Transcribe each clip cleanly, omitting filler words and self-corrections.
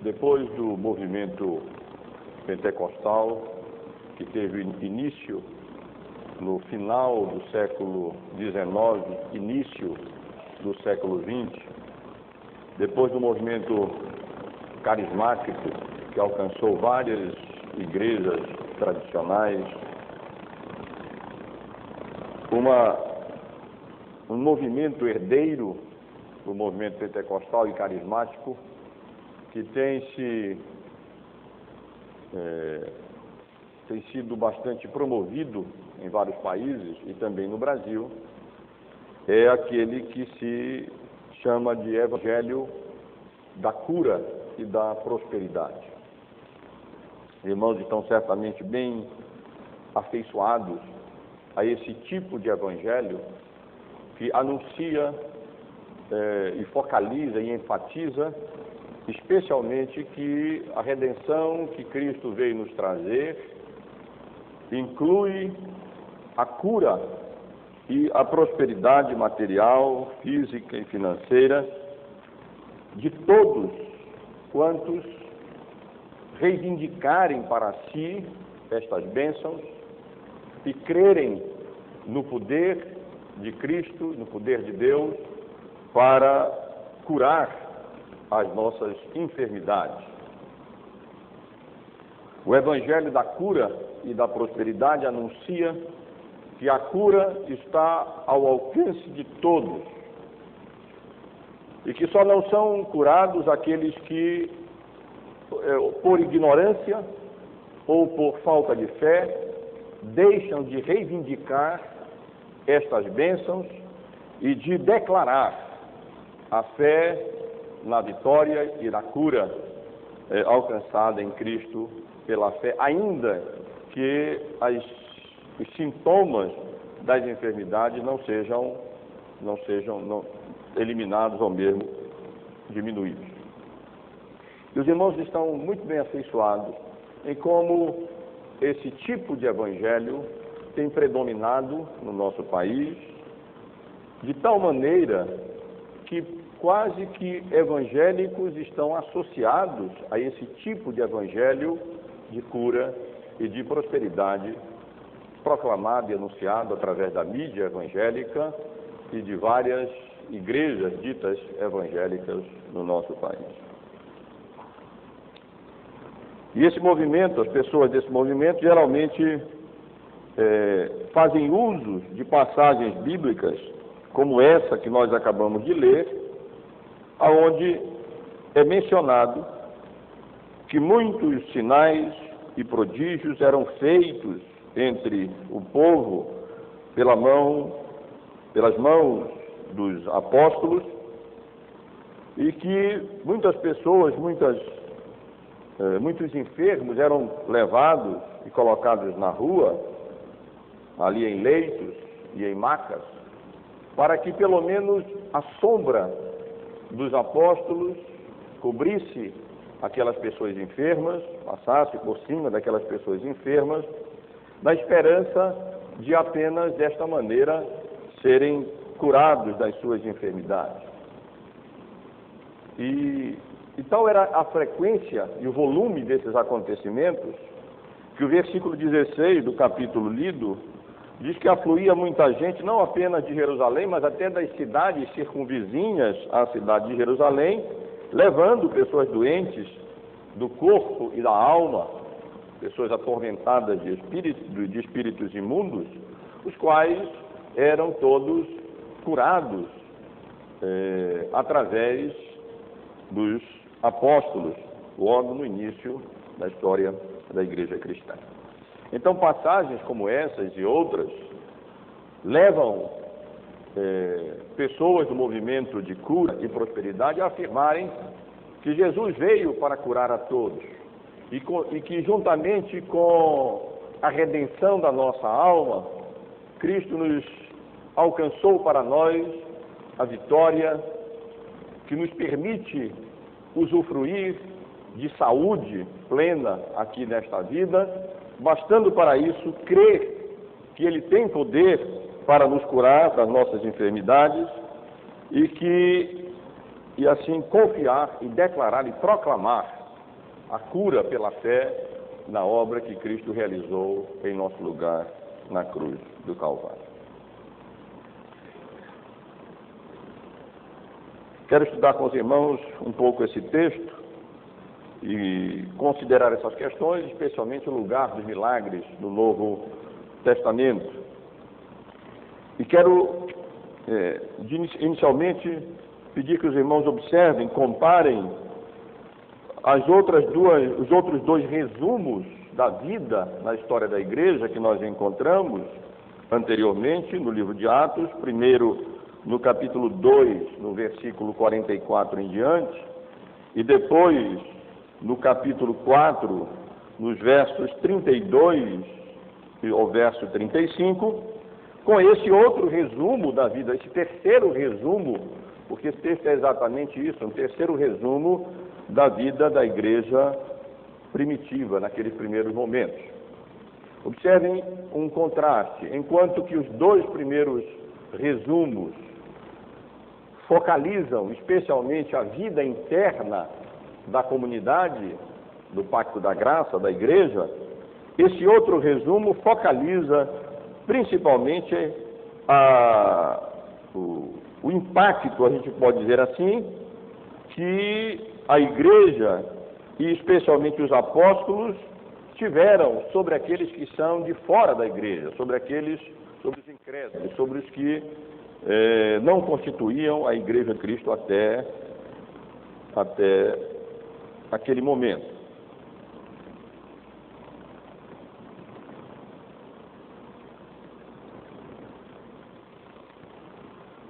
Depois do movimento pentecostal, que teve início no final do século XIX, início do século XX, depois do movimento carismático, que alcançou várias igrejas tradicionais, um movimento herdeiro do movimento pentecostal e carismático, que tem sido bastante promovido em vários países e também no Brasil, é aquele que se chama de Evangelho da cura e da prosperidade. Irmãos estão certamente bem afeiçoados a esse tipo de evangelho que anuncia e focaliza e enfatiza especialmente que a redenção que Cristo veio nos trazer inclui a cura e a prosperidade material, física e financeira de todos quantos reivindicarem para si estas bênçãos e crerem no poder de Cristo, no poder de Deus, para curar as nossas enfermidades. O Evangelho da cura e da prosperidade anuncia que a cura está ao alcance de todos e que só não são curados aqueles que, por ignorância ou por falta de fé, deixam de reivindicar estas bênçãos e de declarar a fé na vitória e na cura alcançada em Cristo pela fé, ainda que os sintomas das enfermidades não sejam eliminados ou mesmo diminuídos. E os irmãos estão muito bem afeiçoados em como esse tipo de evangelho tem predominado no nosso país, de tal maneira que quase que evangélicos estão associados a esse tipo de evangelho de cura e de prosperidade proclamado e anunciado através da mídia evangélica e de várias igrejas ditas evangélicas no nosso país. E esse movimento, as pessoas desse movimento geralmente fazem uso de passagens bíblicas como essa que nós acabamos de ler, aonde é mencionado que muitos sinais e prodígios eram feitos entre o povo pelas mãos dos apóstolos e que muitas pessoas, muitos enfermos eram levados e colocados na rua, ali em leitos e em macas, para que pelo menos a sombra dos apóstolos cobrisse aquelas pessoas enfermas, passasse por cima daquelas pessoas enfermas, na esperança de apenas desta maneira serem curados das suas enfermidades. E tal era a frequência e o volume desses acontecimentos, que o versículo 16 do capítulo lido diz que afluía muita gente, não apenas de Jerusalém, mas até das cidades circunvizinhas à cidade de Jerusalém, levando pessoas doentes do corpo e da alma, pessoas atormentadas de espíritos imundos, os quais eram todos curados através dos apóstolos, logo no início da história da igreja cristã. Então, passagens como essas e outras levam pessoas do movimento de cura e prosperidade a afirmarem que Jesus veio para curar a todos e que juntamente com a redenção da nossa alma, Cristo nos alcançou para nós a vitória que nos permite usufruir de saúde plena aqui nesta vida, bastando para isso crer que Ele tem poder para nos curar das nossas enfermidades e assim confiar e declarar e proclamar a cura pela fé na obra que Cristo realizou em nosso lugar na cruz do Calvário. Quero estudar com os irmãos um pouco esse texto e considerar essas questões, especialmente o lugar dos milagres do Novo Testamento. E quero, inicialmente, pedir que os irmãos observem, comparem os outros dois resumos da vida na história da igreja que nós encontramos anteriormente no livro de Atos, primeiro no capítulo 2, no versículo 44 em diante, e depois no capítulo 4, nos versos 32 ao verso 35, com esse outro resumo da vida, esse terceiro resumo, porque esse texto é exatamente isso, um terceiro resumo da vida da igreja primitiva, naqueles primeiros momentos. Observem um contraste. Enquanto que os dois primeiros resumos focalizam especialmente a vida interna da comunidade, do Pacto da Graça, da igreja, esse outro resumo focaliza principalmente o impacto, a gente pode dizer assim, que a igreja, e especialmente os apóstolos, tiveram sobre aqueles que são de fora da igreja, sobre os incrédulos, sobre os que não constituíam a igreja de Cristo até aquele momento.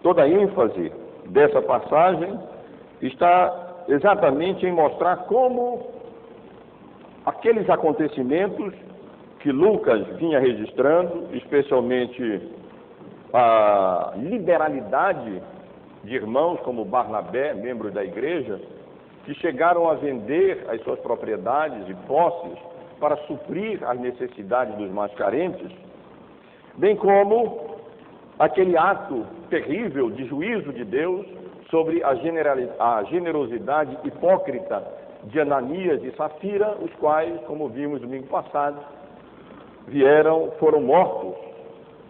Toda a ênfase dessa passagem está exatamente em mostrar como aqueles acontecimentos que Lucas vinha registrando, especialmente a liberalidade de irmãos como Barnabé, membros da igreja, que chegaram a vender as suas propriedades e posses para suprir as necessidades dos mais carentes, bem como aquele ato terrível de juízo de Deus sobre a generosidade hipócrita de Ananias e Safira, os quais, como vimos domingo passado, foram mortos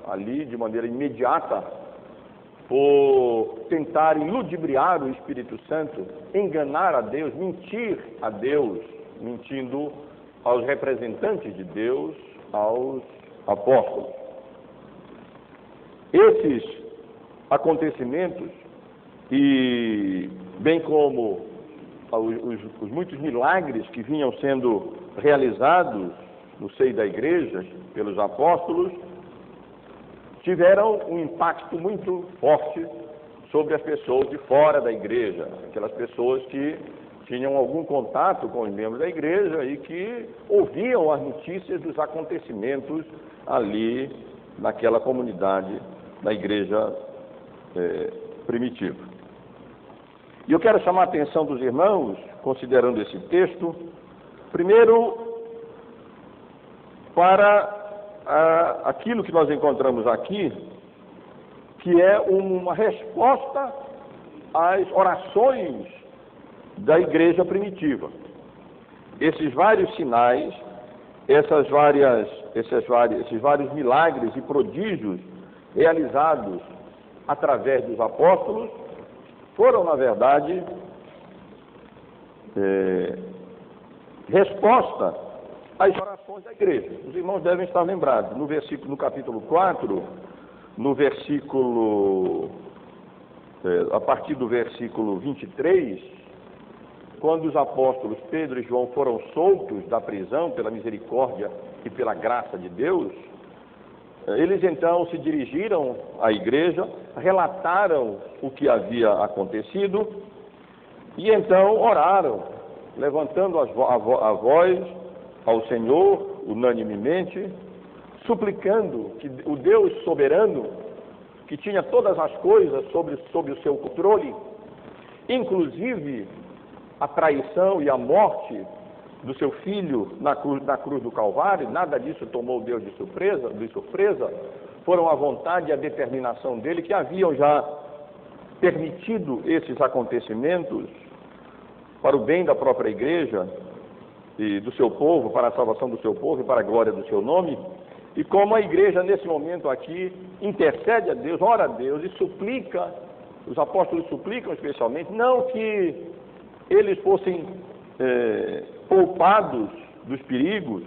ali de maneira imediata por tentarem ludibriar o Espírito Santo, enganar a Deus, mentir a Deus, mentindo aos representantes de Deus, aos apóstolos. Esses acontecimentos, e bem como os muitos milagres que vinham sendo realizados no seio da igreja pelos apóstolos, tiveram um impacto muito forte sobre as pessoas de fora da igreja, aquelas pessoas que tinham algum contato com os membros da igreja e que ouviam as notícias dos acontecimentos ali naquela comunidade da igreja primitiva. E eu quero chamar a atenção dos irmãos, considerando esse texto, primeiro para aquilo que nós encontramos aqui, que é uma resposta às orações da igreja primitiva. Esses vários sinais, esses vários milagres e prodígios realizados através dos apóstolos, foram, na verdade, resposta às orações da igreja. Os irmãos devem estar lembrados. No capítulo 4, a partir do versículo 23, quando os apóstolos Pedro e João foram soltos da prisão pela misericórdia e pela graça de Deus, eles então se dirigiram à igreja, relataram o que havia acontecido e então oraram, levantando a voz ao Senhor unanimemente, suplicando que o Deus soberano, que tinha todas as coisas sob o seu controle, inclusive a traição e a morte do seu filho na cruz do Calvário, nada disso tomou Deus de surpresa, foram a vontade e a determinação dele, que haviam já permitido esses acontecimentos para o bem da própria igreja, e do seu povo, para a salvação do seu povo e para a glória do seu nome, e como a igreja nesse momento aqui intercede a Deus, ora a Deus e suplica, os apóstolos suplicam especialmente, não que eles fossem poupados dos perigos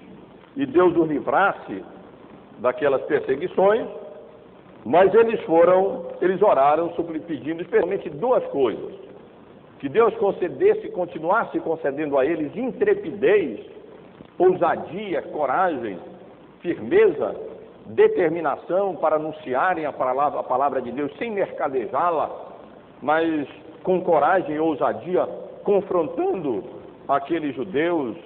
e Deus os livrasse daquelas perseguições, mas eles oraram pedindo especialmente duas coisas: que Deus continuasse concedendo a eles intrepidez, ousadia, coragem, firmeza, determinação para anunciarem a palavra de Deus sem mercadejá-la, mas com coragem e ousadia, confrontando aqueles judeus,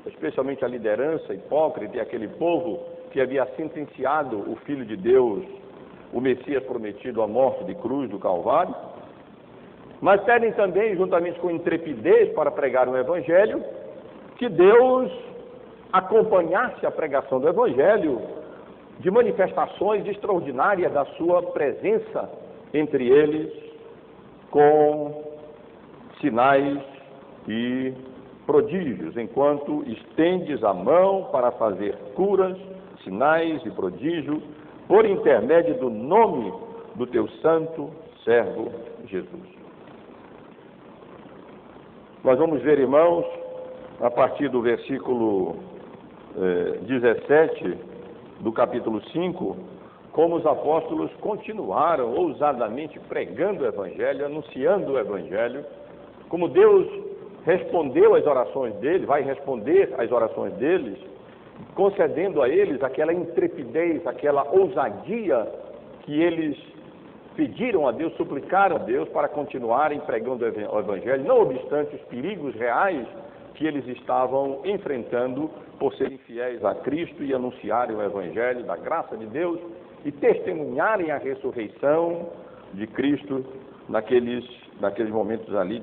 especialmente a liderança hipócrita e aquele povo que havia sentenciado o Filho de Deus, o Messias prometido, à morte de cruz do Calvário. Mas pedem também, juntamente com intrepidez para pregar o Evangelho, que Deus acompanhasse a pregação do Evangelho de manifestações extraordinárias da sua presença entre eles, com sinais e prodígios, enquanto estendes a mão para fazer curas, sinais e prodígios, por intermédio do nome do teu santo servo Jesus. Nós vamos ver, irmãos, a partir do versículo 17 do capítulo 5, como os apóstolos continuaram ousadamente pregando o Evangelho, anunciando o Evangelho, como Deus respondeu às orações deles, vai responder às orações deles, concedendo a eles aquela intrepidez, aquela ousadia que eles pediram a Deus, suplicaram a Deus para continuarem pregando o Evangelho, não obstante os perigos reais que eles estavam enfrentando por serem fiéis a Cristo e anunciarem o Evangelho da graça de Deus e testemunharem a ressurreição de Cristo naqueles momentos ali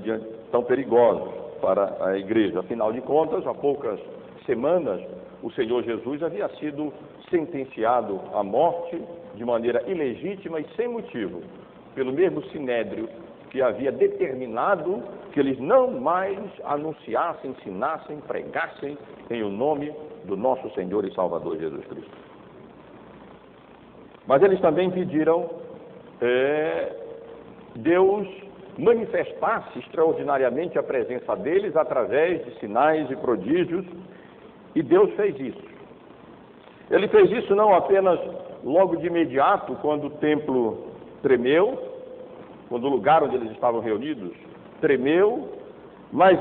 tão perigosos para a igreja. Afinal de contas, há poucas semanas, o Senhor Jesus havia sido sentenciado à morte de maneira ilegítima e sem motivo, pelo mesmo Sinédrio que havia determinado que eles não mais anunciassem, ensinassem, pregassem em o nome do nosso Senhor e Salvador Jesus Cristo. Mas eles também pediram Deus manifestasse extraordinariamente a presença deles através de sinais e prodígios, e Deus fez isso. Ele fez isso não apenas logo de imediato, quando o templo tremeu, quando o lugar onde eles estavam reunidos tremeu, mas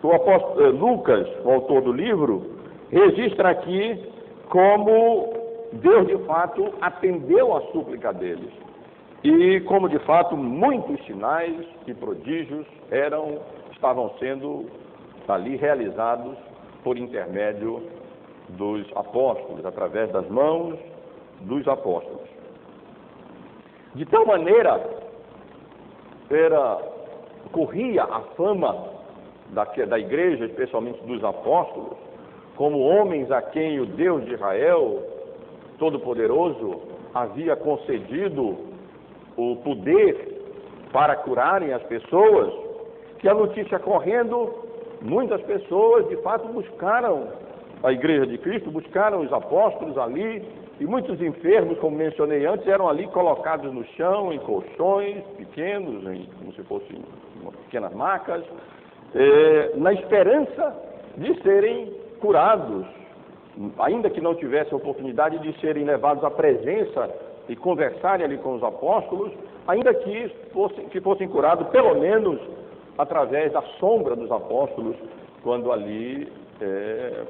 o apóstolo Lucas, o autor do livro, registra aqui como Deus de fato atendeu a súplica deles e como de fato muitos sinais e prodígios estavam sendo ali realizados por intermédio dos apóstolos, através das mãos dos apóstolos. De tal maneira corria a fama da igreja, especialmente dos apóstolos, como homens a quem o Deus de Israel, Todo-Poderoso, havia concedido o poder para curarem as pessoas, que a notícia correndo, muitas pessoas de fato buscaram a igreja de Cristo, buscaram os apóstolos ali, e muitos enfermos, como mencionei antes, eram ali colocados no chão, em colchões pequenos, como se fossem pequenas macas, na esperança de serem curados, ainda que não tivessem a oportunidade de serem levados à presença e conversarem ali com os apóstolos, ainda que fossem curados, pelo menos através da sombra dos apóstolos, quando ali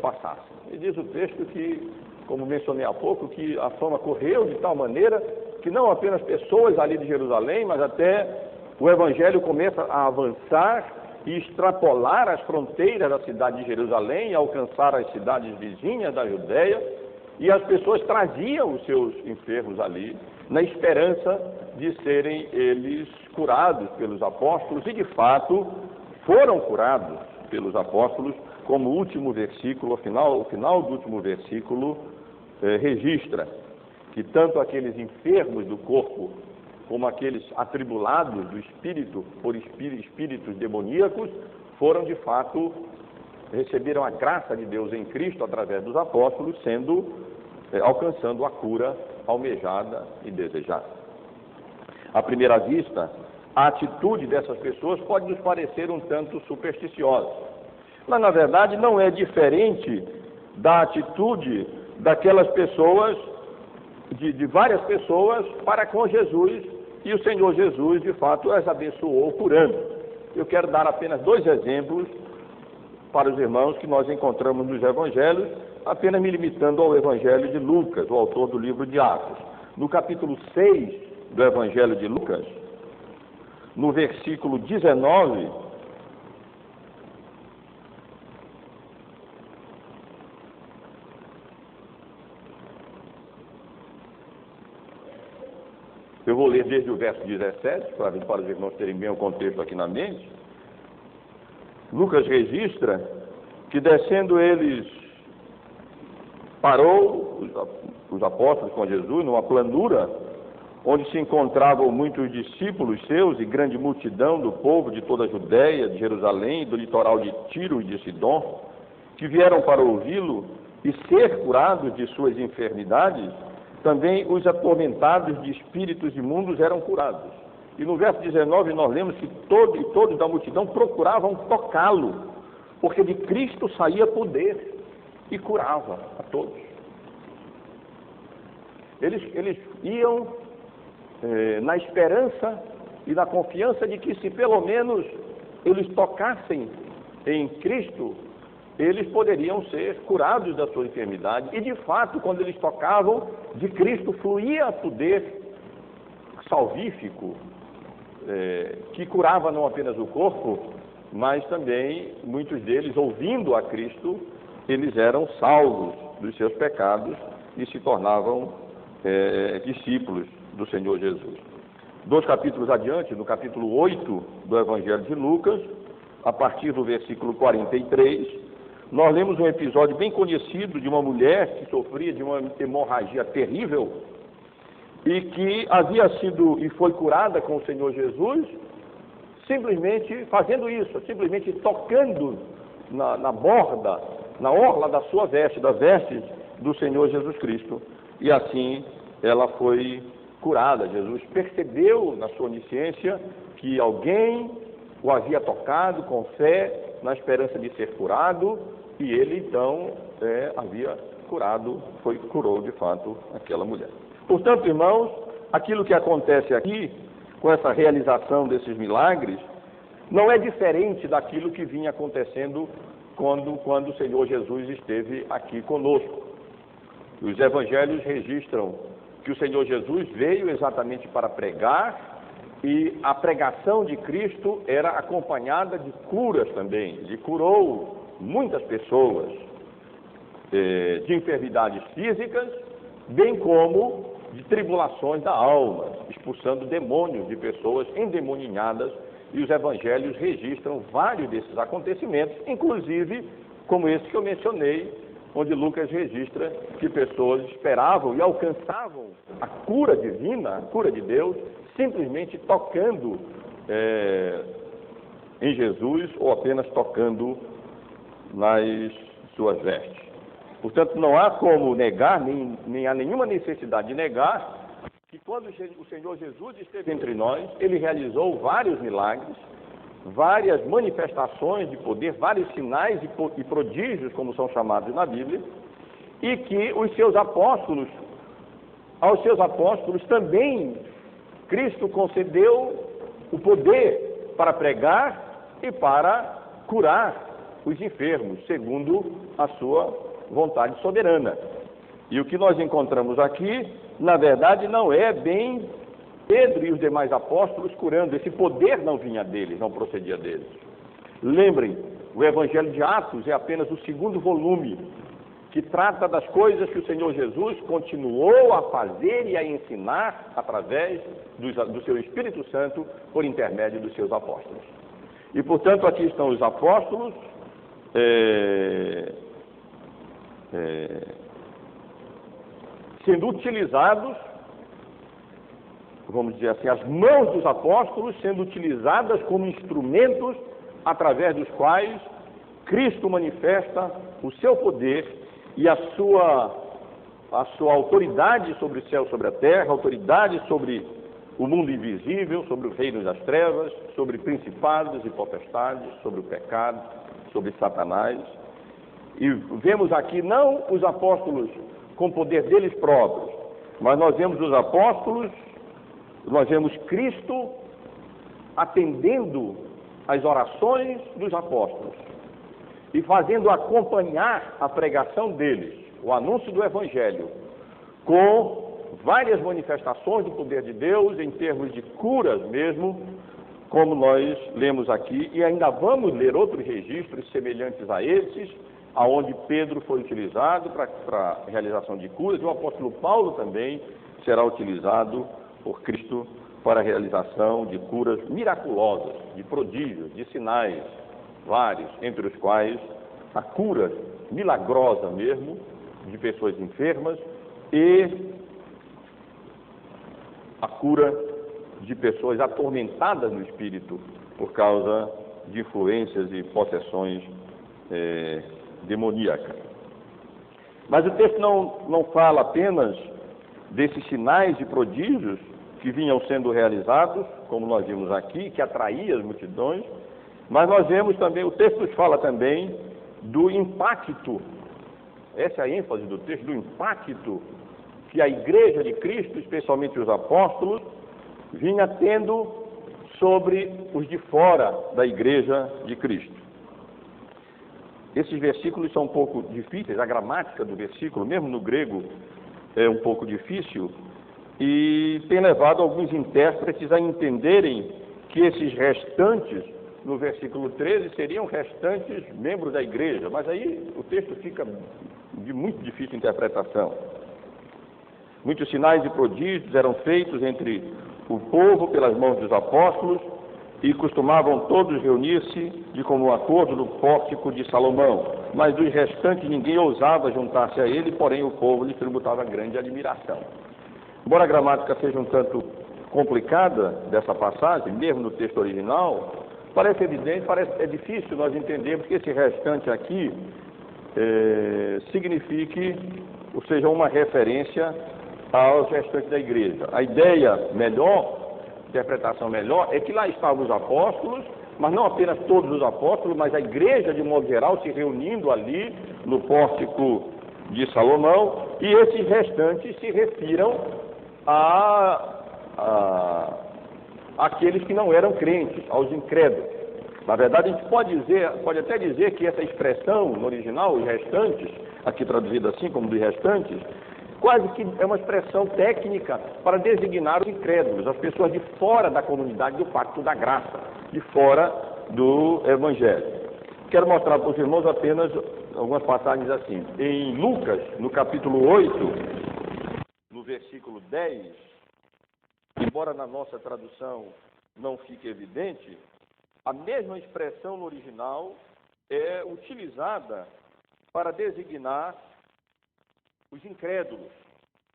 passassem. E diz o texto que, como mencionei há pouco, que a fama correu de tal maneira que não apenas pessoas ali de Jerusalém, mas até o Evangelho começa a avançar e extrapolar as fronteiras da cidade de Jerusalém e alcançar as cidades vizinhas da Judéia, e as pessoas traziam os seus enfermos ali, na esperança de serem eles curados pelos apóstolos, e de fato foram curados pelos apóstolos, como o último versículo, o final do último versículo registra que tanto aqueles enfermos do corpo como aqueles atribulados do espírito por espíritos demoníacos foram de fato receberam a graça de Deus em Cristo através dos apóstolos, alcançando a cura almejada e desejada. À primeira vista, a atitude dessas pessoas pode nos parecer um tanto supersticiosa, mas na verdade não é diferente da atitude daquelas pessoas, de várias pessoas para com Jesus, e o Senhor Jesus de fato as abençoou curando. Eu quero dar apenas 2 exemplos para os irmãos que nós encontramos nos evangelhos, apenas me limitando ao evangelho de Lucas, o autor do livro de Atos. No capítulo 6 do evangelho de Lucas, no versículo 19, eu vou ler desde o verso 17, para os irmãos terem bem o contexto aqui na mente. Lucas registra que, descendo eles, parou os apóstolos com Jesus numa planura onde se encontravam muitos discípulos seus e grande multidão do povo de toda a Judéia, de Jerusalém, do litoral de Tiro e de Sidom, que vieram para ouvi-lo e ser curados de suas enfermidades. Também os atormentados de espíritos imundos eram curados. E no verso 19 nós lemos que todos da multidão procuravam tocá-lo, porque de Cristo saía poder e curava a todos. Eles iam na esperança e na confiança de que, se pelo menos eles tocassem em Cristo, eles poderiam ser curados da sua enfermidade. E de fato, quando eles tocavam, de Cristo fluía poder salvífico, que curava não apenas o corpo, mas também muitos deles, ouvindo a Cristo, eles eram salvos dos seus pecados e se tornavam discípulos do Senhor Jesus. 2 capítulos adiante, no capítulo 8 do Evangelho de Lucas, a partir do versículo 43, nós lemos um episódio bem conhecido de uma mulher que sofria de uma hemorragia terrível e que havia sido e foi curada com o Senhor Jesus, simplesmente fazendo isso, simplesmente tocando na borda, na orla da sua veste, das vestes do Senhor Jesus Cristo. E assim ela foi curada. Jesus percebeu na sua onisciência que alguém o havia tocado com fé, na esperança de ser curado, e ele então havia curado, curou de fato aquela mulher. Portanto, irmãos, aquilo que acontece aqui, com essa realização desses milagres, não é diferente daquilo que vinha acontecendo quando o Senhor Jesus esteve aqui conosco. Os evangelhos registram que o Senhor Jesus veio exatamente para pregar, e a pregação de Cristo era acompanhada de curas também. Ele curou muitas pessoas de enfermidades físicas, bem como de tribulações da alma, expulsando demônios de pessoas endemoninhadas, e os evangelhos registram vários desses acontecimentos, inclusive como esse que eu mencionei, onde Lucas registra que pessoas esperavam e alcançavam a cura divina, a cura de Deus, simplesmente tocando em Jesus, ou apenas tocando nas suas vestes. Portanto, não há como negar, nem há nenhuma necessidade de negar, que quando o Senhor Jesus esteve entre nós, ele realizou vários milagres, várias manifestações de poder, vários sinais e prodígios, como são chamados na Bíblia, e que aos seus apóstolos também Cristo concedeu o poder para pregar e para curar os enfermos, segundo a sua vontade soberana. E o que nós encontramos aqui, na verdade, não é bem Pedro e os demais apóstolos curando. Esse poder não vinha deles, não procedia deles. Lembrem, o Evangelho de Atos é apenas o 2º volume, que trata das coisas que o Senhor Jesus continuou a fazer e a ensinar através do seu Espírito Santo, por intermédio dos seus apóstolos. E, portanto, aqui estão os apóstolos, sendo utilizados, vamos dizer assim, as mãos dos apóstolos sendo utilizadas como instrumentos através dos quais Cristo manifesta o seu poder e a sua autoridade sobre o céu, sobre a terra, autoridade sobre o mundo invisível, sobre o reino das trevas, sobre principados e potestades, sobre o pecado, sobre Satanás. E vemos aqui não os apóstolos com poder deles próprios, mas nós vemos os apóstolos, nós vemos Cristo atendendo às orações dos apóstolos e fazendo acompanhar a pregação deles, o anúncio do Evangelho, com várias manifestações do poder de Deus, em termos de curas mesmo, como nós lemos aqui, e ainda vamos ler outros registros semelhantes a esses, aonde Pedro foi utilizado para a realização de curas, e o apóstolo Paulo também será utilizado por Cristo para a realização de curas miraculosas, de prodígios, de sinais vários, entre os quais a cura milagrosa mesmo de pessoas enfermas e a cura de pessoas atormentadas no espírito por causa de influências e possessões demoníacas. Mas o texto não fala apenas desses sinais e prodígios que vinham sendo realizados, como nós vimos aqui, que atraía as multidões, mas nós vemos também, o texto nos fala também do impacto, essa é a ênfase do texto, do impacto que a igreja de Cristo, especialmente os apóstolos, vinha tendo sobre os de fora da igreja de Cristo. Esses versículos são um pouco difíceis, a gramática do versículo, mesmo no grego, é um pouco difícil, e tem levado alguns intérpretes a entenderem que esses restantes, no versículo 13, seriam restantes membros da igreja, mas aí o texto fica de muito difícil interpretação. Muitos sinais e prodígios eram feitos entre o povo pelas mãos dos apóstolos e costumavam todos reunir-se de comum acordo no pórtico de Salomão. Mas dos restantes ninguém ousava juntar-se a ele, porém o povo lhe tributava grande admiração. Embora a gramática seja um tanto complicada dessa passagem, mesmo no texto original, parece evidente, é difícil nós entendermos que esse restante aqui signifique, ou seja, uma referência aos restantes da igreja. A ideia melhor, interpretação melhor, é que lá estavam os apóstolos, mas não apenas todos os apóstolos, mas a igreja de modo geral se reunindo ali no pórtico de Salomão, e esses restantes se refiram àqueles que não eram crentes, aos incrédulos. Na verdade, a gente pode até dizer que essa expressão no original, os restantes, aqui traduzida assim como dos restantes, quase que é uma expressão técnica para designar os incrédulos, as pessoas de fora da comunidade do pacto da graça, de fora do Evangelho. Quero mostrar para os irmãos apenas algumas passagens assim. Em Lucas, no capítulo 8, no versículo 10, embora na nossa tradução não fique evidente, a mesma expressão no original é utilizada para designar os incrédulos,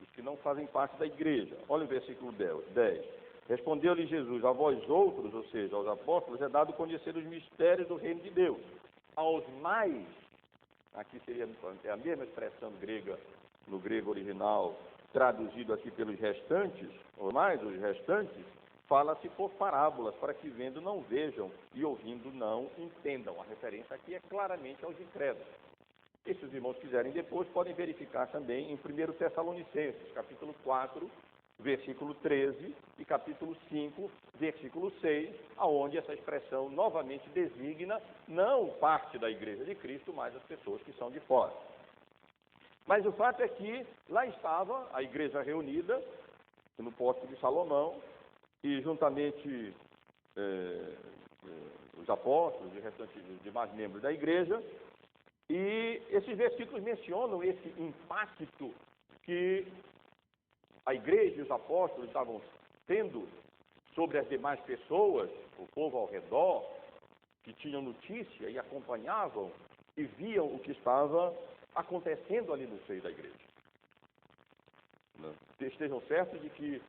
os que não fazem parte da igreja. Olha o versículo 10. Respondeu-lhe Jesus: a vós outros, ou seja, aos apóstolos, é dado conhecer os mistérios do reino de Deus. Aos mais, aqui seria a mesma expressão grega, no grego original, traduzido aqui pelos restantes, ou mais, os restantes, fala-se por parábolas, para que vendo não vejam e ouvindo não entendam. A referência aqui é claramente aos incrédulos. E se os irmãos quiserem depois, podem verificar também em 1 Tessalonicenses, capítulo 4, versículo 13, e capítulo 5, versículo 6, aonde essa expressão novamente designa não parte da igreja de Cristo, mas as pessoas que são de fora. Mas o fato é que lá estava a igreja reunida, no pórtico de Salomão, e juntamente os apóstolos e restantes demais membros da igreja. E esses versículos mencionam esse impacto que a igreja e os apóstolos estavam tendo sobre as demais pessoas, o povo ao redor, que tinham notícia e acompanhavam e viam o que estava acontecendo ali no seio da igreja. Estejam certos de que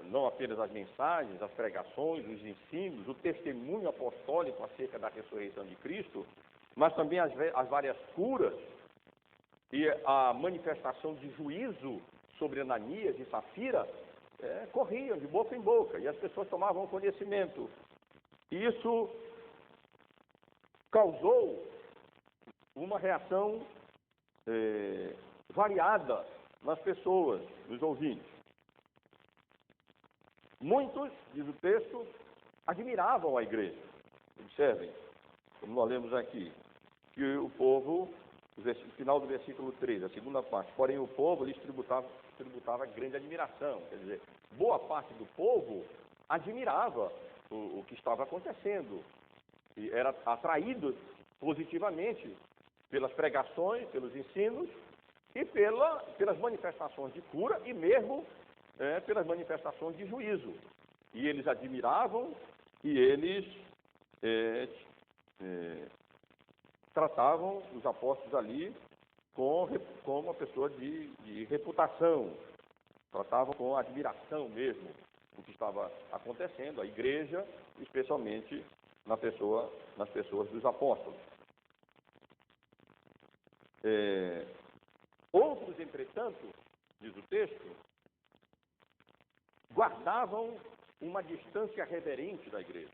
não apenas as mensagens, as pregações, os ensinos, o testemunho apostólico acerca da ressurreição de Cristo, mas também as várias curas e a manifestação de juízo sobre Ananias e Safira, corriam de boca em boca, e as pessoas tomavam conhecimento. E isso causou uma reação variada nas pessoas, nos ouvintes. Muitos, diz o texto, admiravam a igreja. Observem, como nós lemos aqui, que o povo, no final do versículo 13, a segunda parte, porém o povo lhes tributava grande admiração. Quer dizer, boa parte do povo admirava o que estava acontecendo e era atraído positivamente pelas pregações, pelos ensinos e pelas manifestações de cura e mesmo pelas manifestações de juízo. E eles admiravam e eles tratavam os apóstolos ali como uma pessoa de reputação, tratavam com admiração mesmo o que estava acontecendo, a igreja, especialmente nas pessoas dos apóstolos. Outros, entretanto, diz o texto, guardavam uma distância reverente da igreja.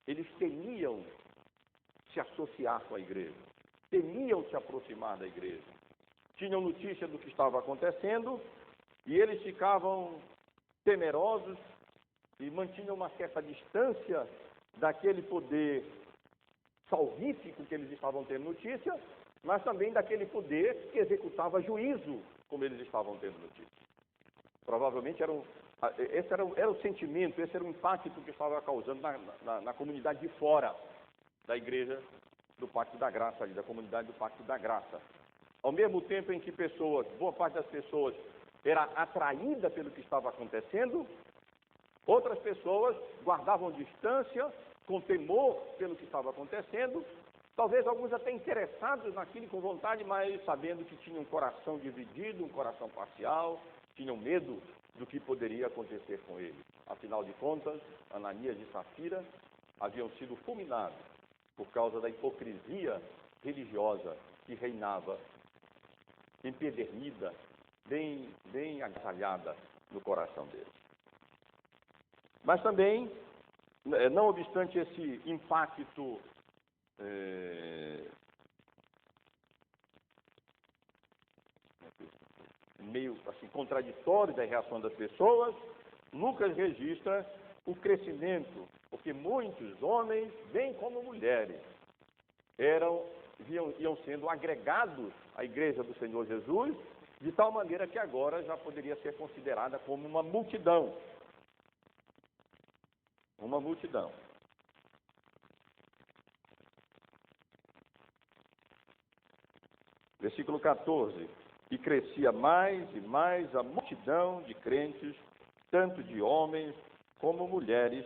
Eles temiam se associar com a igreja, temiam se aproximar da igreja. Tinham notícia do que estava acontecendo e eles ficavam temerosos e mantinham uma certa distância daquele poder salvífico que eles estavam tendo notícia, mas também daquele poder que executava juízo, como eles estavam tendo notícia. Provavelmente esse era o sentimento, esse era o impacto que estava causando na comunidade de fora da igreja do Pacto da Graça, da comunidade do Pacto da Graça. Ao mesmo tempo em que boa parte das pessoas era atraída pelo que estava acontecendo, outras pessoas guardavam distância, com temor pelo que estava acontecendo, talvez alguns até interessados naquilo com vontade, mas sabendo que tinham um coração dividido, um coração parcial, tinham medo do que poderia acontecer com ele. Afinal de contas, Ananias e Safira haviam sido fulminados por causa da hipocrisia religiosa que reinava, empedernida, bem agasalhada no coração deles. Mas também, não obstante esse impacto meio assim contraditório da reação das pessoas, Lucas registra o crescimento, porque muitos homens, bem como mulheres, iam sendo agregados à igreja do Senhor Jesus, de tal maneira que agora já poderia ser considerada como uma multidão. Uma multidão. Versículo 14. E crescia mais e mais a multidão de crentes, tanto de homens como mulheres,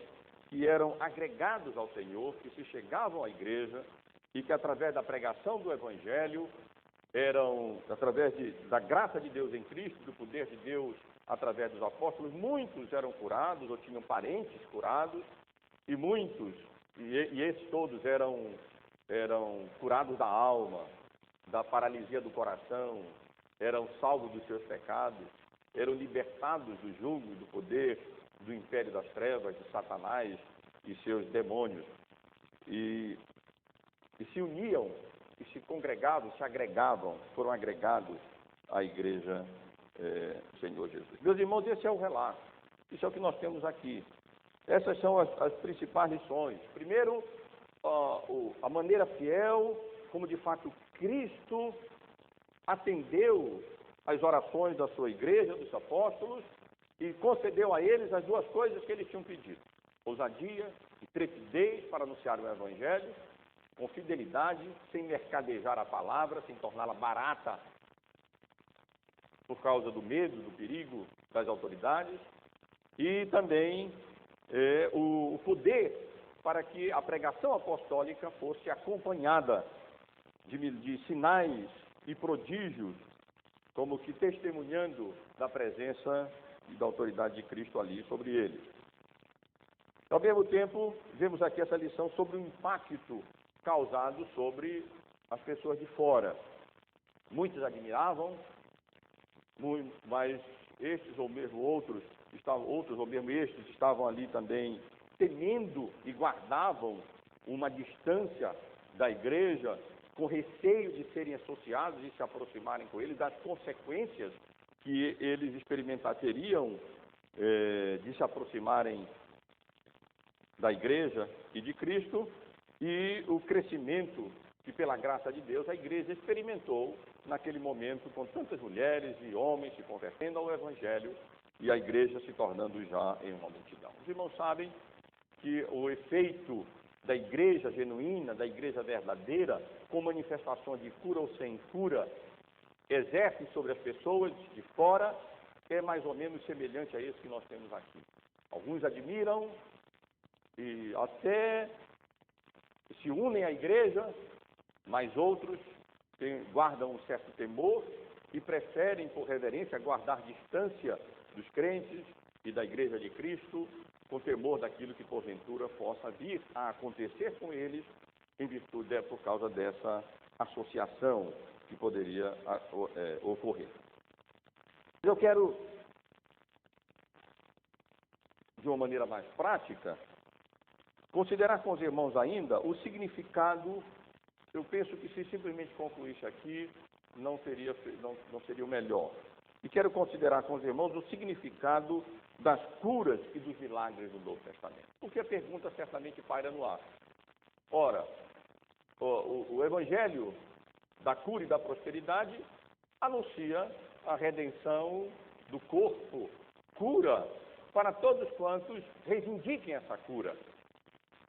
que eram agregados ao Senhor, que se chegavam à igreja e que através da pregação do Evangelho, através da graça de Deus em Cristo, do poder de Deus através dos apóstolos, muitos eram curados ou tinham parentes curados, e muitos, e esses todos eram curados da alma, da paralisia do coração, eram salvos dos seus pecados, eram libertados do jugo e do poder do império das trevas, de Satanás e seus demônios. E se uniam, e se congregavam, se agregavam, foram agregados à igreja do Senhor Jesus. Meus irmãos, esse é o relato. Isso é o que nós temos aqui. Essas são as principais lições. Primeiro, a maneira fiel, como de fato Cristo atendeu às orações da sua igreja, dos apóstolos, e concedeu a eles as duas coisas que eles tinham pedido: ousadia e trepidez para anunciar o Evangelho, com fidelidade, sem mercadejar a palavra, sem torná-la barata por causa do medo, do perigo das autoridades, e também o poder para que a pregação apostólica fosse acompanhada de sinais e prodígios, como que testemunhando da presença e da autoridade de Cristo ali sobre eles. Ao mesmo tempo, vemos aqui essa lição sobre o impacto causado sobre as pessoas de fora. Muitos admiravam, mas estes ou mesmo outros ou mesmo estes estavam ali também temendo e guardavam uma distância da igreja, com receio de serem associados e se aproximarem com ele, das consequências que eles experimentariam de se aproximarem da igreja e de Cristo, e o crescimento que, pela graça de Deus, a igreja experimentou naquele momento, com tantas mulheres e homens se convertendo ao Evangelho e a igreja se tornando já em uma multidão. Os irmãos sabem que o efeito da igreja genuína, da igreja verdadeira, com manifestação de cura ou sem cura, exerce sobre as pessoas de fora, é mais ou menos semelhante a esse que nós temos aqui. Alguns admiram e até se unem à igreja, mas outros guardam um certo temor e preferem, por reverência, guardar distância dos crentes e da igreja de Cristo, com temor daquilo que porventura possa vir a acontecer com eles em virtude por causa dessa associação que poderia ocorrer. Eu quero, de uma maneira mais prática, considerar com os irmãos ainda o significado. Eu penso que se simplesmente concluísse aqui, não seria o melhor. E quero considerar com os irmãos o significado das curas e dos milagres do Novo Testamento. Porque a pergunta certamente paira no ar. Ora, o Evangelho da cura e da prosperidade anuncia a redenção do corpo, cura para todos quantos reivindiquem essa cura.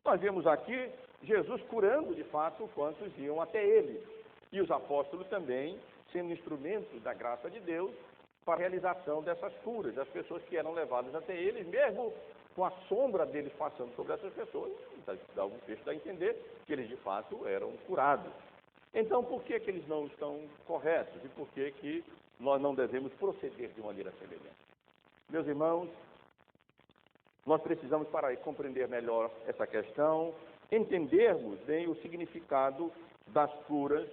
Nós vemos aqui Jesus curando, de fato, quantos iam até ele. E os apóstolos também sendo instrumentos da graça de Deus para a realização dessas curas. As pessoas que eram levadas até eles, mesmo com a sombra deles passando sobre essas pessoas, o texto dá a entender que eles, de fato, eram curados. Então, por que eles não estão corretos? E por que nós não devemos proceder de maneira semelhante? Meus irmãos, nós precisamos, para compreender melhor essa questão, entendermos bem o significado das curas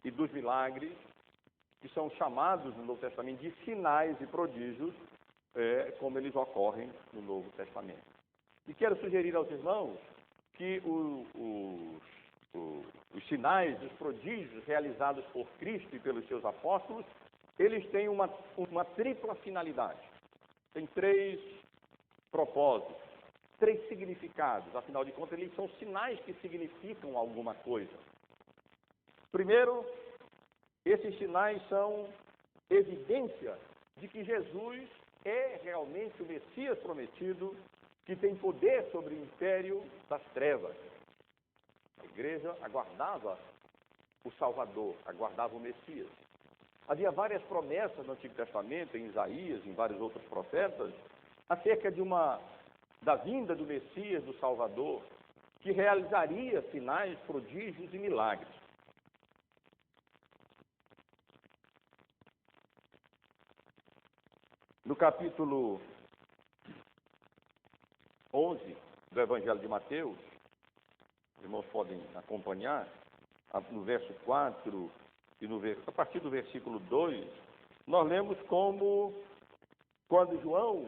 e dos milagres, que são chamados no Novo Testamento de sinais e prodígios, como eles ocorrem no Novo Testamento. E quero sugerir aos irmãos que os sinais, os prodígios realizados por Cristo e pelos seus apóstolos, eles têm uma tripla finalidade. Tem 3 propósitos, 3 significados. Afinal de contas, eles são sinais que significam alguma coisa. Primeiro, esses sinais são evidência de que Jesus é realmente o Messias prometido, que tem poder sobre o império das trevas. A igreja aguardava o Salvador, aguardava o Messias. Havia várias promessas no Antigo Testamento, em Isaías, em vários outros profetas, acerca da vinda do Messias, do Salvador, que realizaria sinais, prodígios e milagres. No capítulo 11 do Evangelho de Mateus, os irmãos podem acompanhar, no verso 4 e a partir do versículo 2, nós lemos como, quando João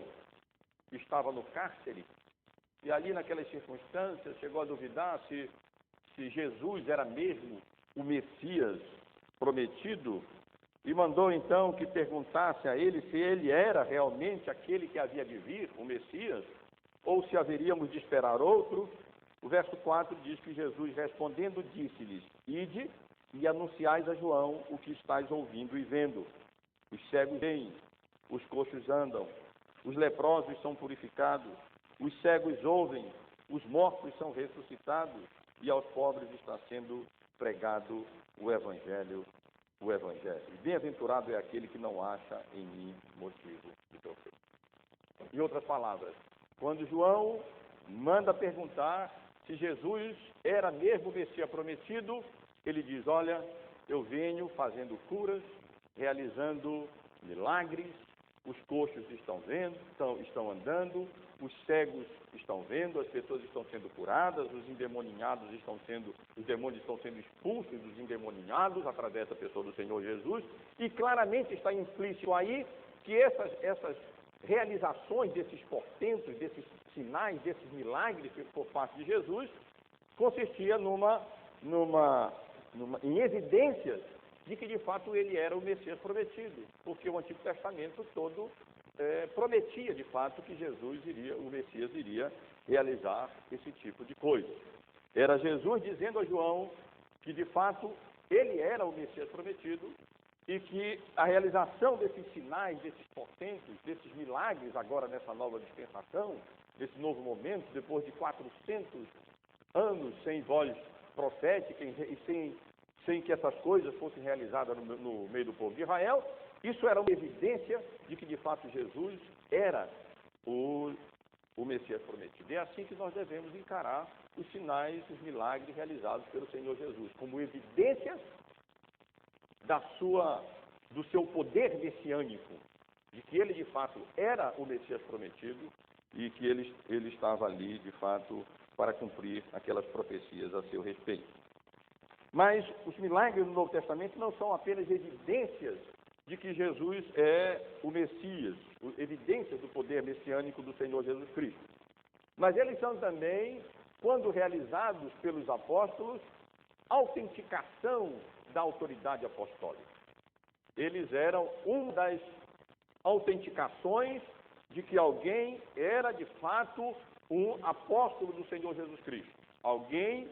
estava no cárcere, e ali naquelas circunstâncias chegou a duvidar se Jesus era mesmo o Messias prometido, e mandou então que perguntasse a ele se ele era realmente aquele que havia de vir, o Messias, ou se haveríamos de esperar outro. O verso 4 diz que Jesus, respondendo, disse-lhes: Ide e anunciais a João o que estáis ouvindo e vendo. Os cegos veem, os coxos andam, os leprosos são purificados, os cegos ouvem, os mortos são ressuscitados, e aos pobres está sendo pregado o Evangelho. E bem-aventurado é aquele que não acha em mim motivo de tropeço. Em outras palavras, quando João manda perguntar se Jesus era mesmo o Messias prometido, ele diz: olha, eu venho fazendo curas, realizando milagres, os coxos estão vendo, estão andando, os cegos estão vendo, as pessoas estão sendo curadas, os demônios estão sendo expulsos dos endemoninhados através da pessoa do Senhor Jesus, e claramente está implícito aí que essas realizações desses portentos, desses sinais, desses milagres por parte de Jesus, consistia em evidências de que de fato ele era o Messias prometido, porque o Antigo Testamento todo prometia de fato que o Messias iria realizar esse tipo de coisa. Era Jesus dizendo a João que de fato ele era o Messias prometido e que a realização desses sinais, desses portentos, desses milagres agora nessa nova dispensação, nesse novo momento, depois de 400 anos sem voz profética e sem que essas coisas fossem realizadas no meio do povo de Israel, isso era uma evidência de que de fato Jesus era o Messias prometido. É assim que nós devemos encarar os sinais, os milagres realizados pelo Senhor Jesus, como evidências do seu poder messiânico, de que ele de fato era o Messias prometido e que ele estava ali de fato para cumprir aquelas profecias a seu respeito. Mas os milagres do Novo Testamento não são apenas evidências de que Jesus é o Messias, evidências do poder messiânico do Senhor Jesus Cristo. Mas eles são também, quando realizados pelos apóstolos, autenticação da autoridade apostólica. Eles eram uma das autenticações de que alguém era de fato um apóstolo do Senhor Jesus Cristo. Alguém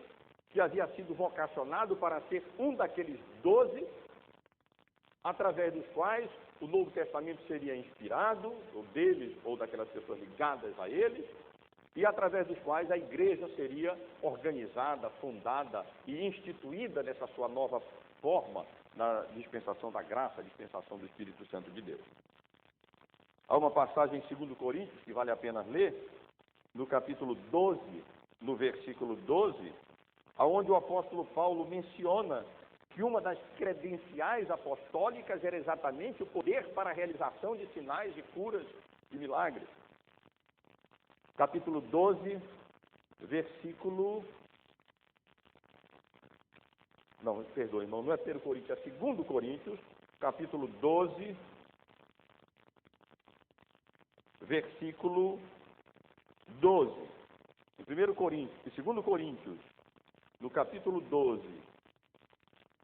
que havia sido vocacionado para ser um daqueles 12, através dos quais o Novo Testamento seria inspirado, ou deles, ou daquelas pessoas ligadas a eles, e através dos quais a igreja seria organizada, fundada e instituída nessa sua nova forma na dispensação da graça, a dispensação do Espírito Santo de Deus. Há uma passagem em 2 Coríntios que vale a pena ler, no capítulo 12, no versículo 12, onde o apóstolo Paulo menciona que uma das credenciais apostólicas era exatamente o poder para a realização de sinais, de curas e milagres. Capítulo 12, versículo... Não, perdoe, irmão, não é 1 Coríntios, é 2 Coríntios, capítulo 12, versículo 12. Em 2 Coríntios, no capítulo 12,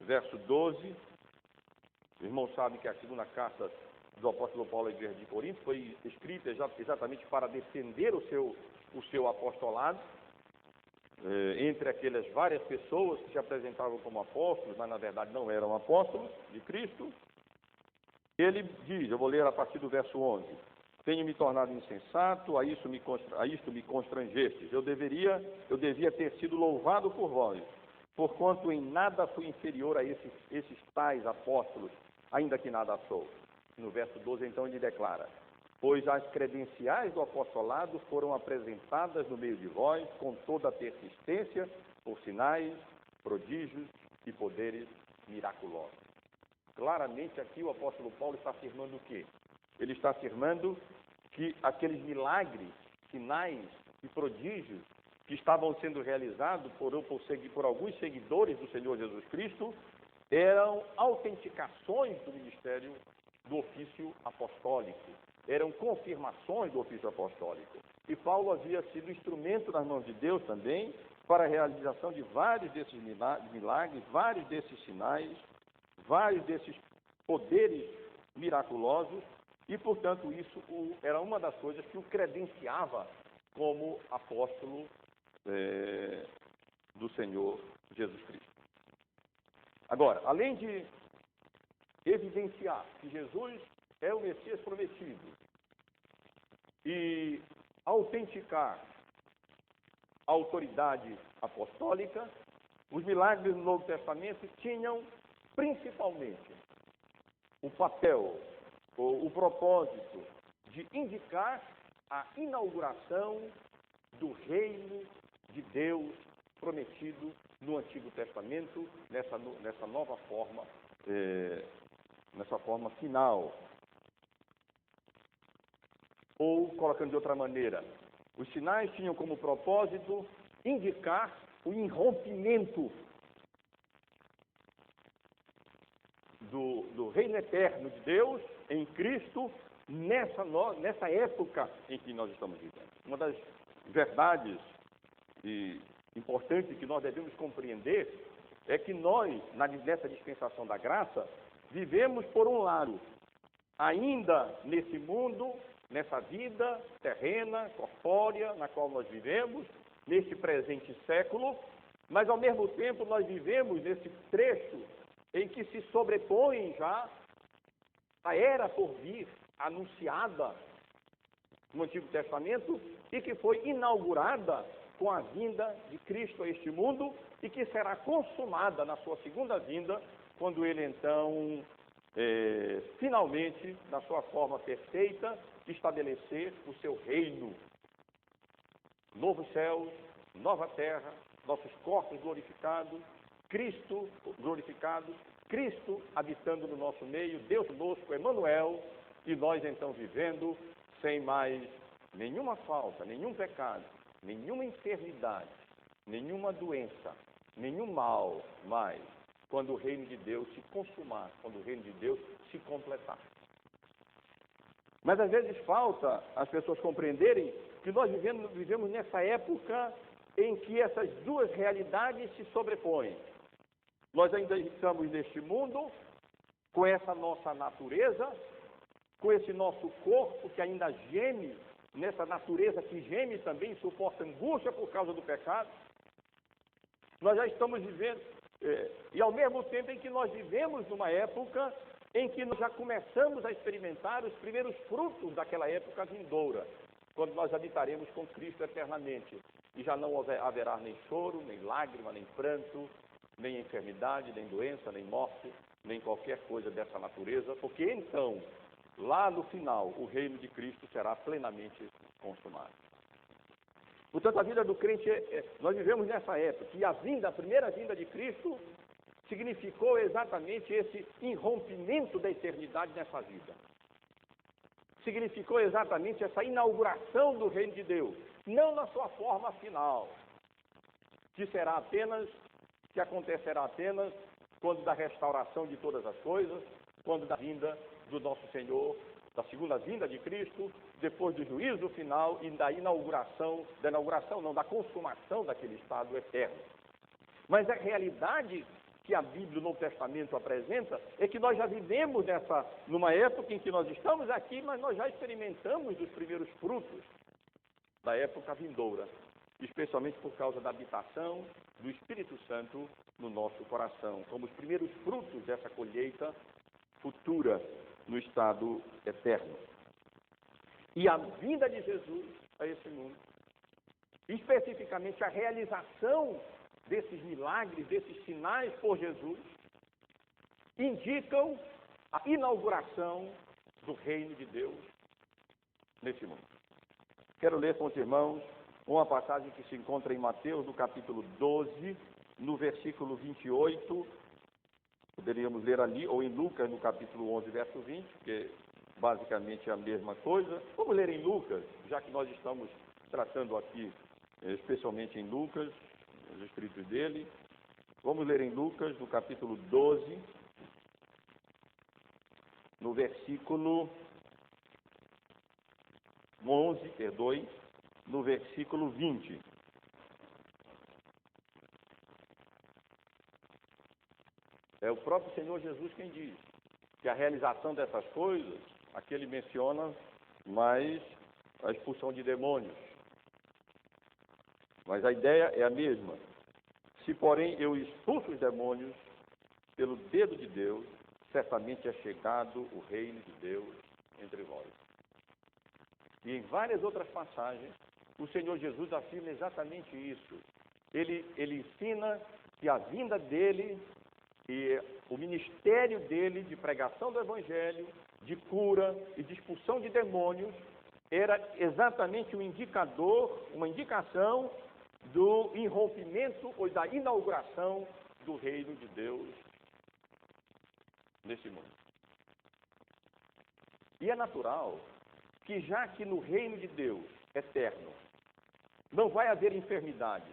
verso 12, o irmão sabe que a segunda carta do apóstolo Paulo à igreja de Corinto foi escrita exatamente para defender o seu apostolado, entre aquelas várias pessoas que se apresentavam como apóstolos, mas na verdade não eram apóstolos de Cristo. Ele diz, eu vou ler a partir do verso 11: tenho me tornado insensato, a isto me constrangestes. Eu devia ter sido louvado por vós, porquanto em nada fui inferior a esses tais apóstolos, ainda que nada sou. No verso 12, então, ele declara: pois as credenciais do apostolado foram apresentadas no meio de vós, com toda a persistência, por sinais, prodígios e poderes miraculosos. Claramente aqui o apóstolo Paulo está afirmando o quê? Ele está afirmando que aqueles milagres, sinais e prodígios que estavam sendo realizados por alguns seguidores do Senhor Jesus Cristo eram autenticações do ministério do ofício apostólico, eram confirmações do ofício apostólico. E Paulo havia sido instrumento nas mãos de Deus também para a realização de vários desses milagres, vários desses sinais, vários desses poderes miraculosos, e, portanto, isso era uma das coisas que o credenciava como apóstolo do Senhor Jesus Cristo. Agora, além de evidenciar que Jesus é o Messias prometido e autenticar a autoridade apostólica, os milagres do Novo Testamento tinham principalmente o papel ou o propósito de indicar a inauguração do reino de Deus prometido no Antigo Testamento, nessa nova forma, nessa forma final. Ou, colocando de outra maneira, os sinais tinham como propósito indicar o irrompimento do reino eterno de Deus em Cristo nessa época em que nós estamos vivendo. Uma das verdades importantes que nós devemos compreender é que nós, nessa dispensação da graça, vivemos, por um lado, ainda nesse mundo, nessa vida terrena, corpórea, na qual nós vivemos, neste presente século, mas ao mesmo tempo nós vivemos nesse trecho em que se sobrepõe já a era por vir, anunciada no Antigo Testamento e que foi inaugurada com a vinda de Cristo a este mundo e que será consumada na sua segunda vinda, quando ele então, finalmente, na sua forma perfeita, estabelecer o seu reino. Novos céus, nova terra, nossos corpos glorificados, Cristo glorificado, Cristo habitando no nosso meio, Deus conosco, Emmanuel, e nós então vivendo sem mais nenhuma falta, nenhum pecado, nenhuma enfermidade, nenhuma doença, nenhum mal mais, quando o reino de Deus se consumar, quando o reino de Deus se completar. Mas às vezes falta as pessoas compreenderem que nós vivemos nessa época em que essas duas realidades se sobrepõem. Nós ainda estamos neste mundo, com essa nossa natureza, com esse nosso corpo que ainda geme, nessa natureza que geme também, suporta angústia por causa do pecado. Nós já estamos vivendo, e ao mesmo tempo em que nós vivemos numa época em que nós já começamos a experimentar os primeiros frutos daquela época vindoura, quando nós habitaremos com Cristo eternamente, e já não haverá nem choro, nem lágrima, nem pranto, nem enfermidade, nem doença, nem morte, nem qualquer coisa dessa natureza, porque então, lá no final, o reino de Cristo será plenamente consumado. Portanto, a vida do crente, nós vivemos nessa época, e a primeira vinda de Cristo significou exatamente esse irrompimento da eternidade nessa vida. Significou exatamente essa inauguração do reino de Deus, não na sua forma final, que acontecerá apenas quando da restauração de todas as coisas, quando da vinda do nosso Senhor, da segunda vinda de Cristo, depois do juízo final e da da consumação daquele estado eterno. Mas a realidade que a Bíblia, o Novo Testamento apresenta, é que nós já vivemos numa época em que nós estamos aqui, mas nós já experimentamos dos primeiros frutos da época vindoura, especialmente por causa da habitação do Espírito Santo no nosso coração, como os primeiros frutos dessa colheita futura no estado eterno. E a vinda de Jesus a esse mundo, especificamente a realização desses milagres, desses sinais por Jesus, indicam a inauguração do reino de Deus nesse mundo. Quero ler com os irmãos uma passagem que se encontra em Mateus, no capítulo 12, no versículo 28, poderíamos ler ali, ou em Lucas, no capítulo 11, verso 20, que basicamente é a mesma coisa. Vamos ler em Lucas, já que nós estamos tratando aqui, especialmente em Lucas, os escritos dele. Vamos ler em Lucas, no capítulo 12, no versículo 11, no versículo 20. É o próprio Senhor Jesus quem diz que a realização dessas coisas, aqui ele menciona mais a expulsão de demônios. Mas a ideia é a mesma. Se, porém, eu expulso os demônios pelo dedo de Deus, certamente é chegado o reino de Deus entre vós. E em várias outras passagens, o Senhor Jesus afirma exatamente isso. Ele ensina que a vinda dele e o ministério dele de pregação do Evangelho, de cura e de expulsão de demônios, era exatamente um indicador, uma indicação do irrompimento ou da inauguração do reino de Deus nesse mundo. E é natural que já que no reino de Deus eterno não vai haver enfermidade,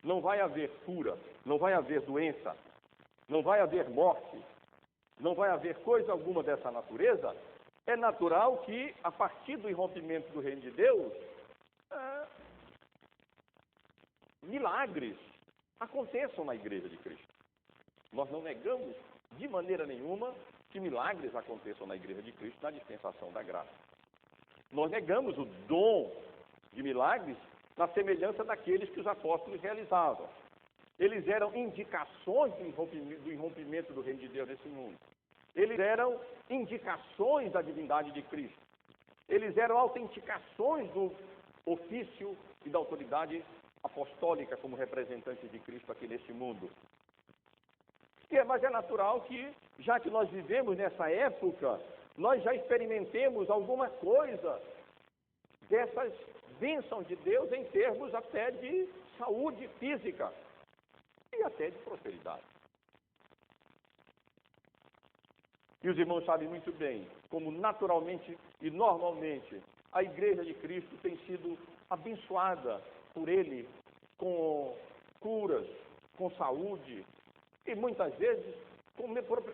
não vai haver cura, não vai haver doença, não vai haver morte, não vai haver coisa alguma dessa natureza, é natural que, a partir do irrompimento do reino de Deus, milagres aconteçam na igreja de Cristo. Nós não negamos de maneira nenhuma que milagres aconteçam na igreja de Cristo na dispensação da graça. Nós negamos o dom de milagres na semelhança daqueles que os apóstolos realizavam. Eles eram indicações do irrompimento do reino de Deus nesse mundo. Eles eram indicações da divindade de Cristo. Eles eram autenticações do ofício e da autoridade apostólica como representantes de Cristo aqui neste mundo. Mas é natural que, já que nós vivemos nessa época, nós já experimentemos alguma coisa dessas bênçãos de Deus em termos até de saúde física e até de prosperidade. E os irmãos sabem muito bem como naturalmente e normalmente a Igreja de Cristo tem sido abençoada por Ele com curas, com saúde e muitas vezes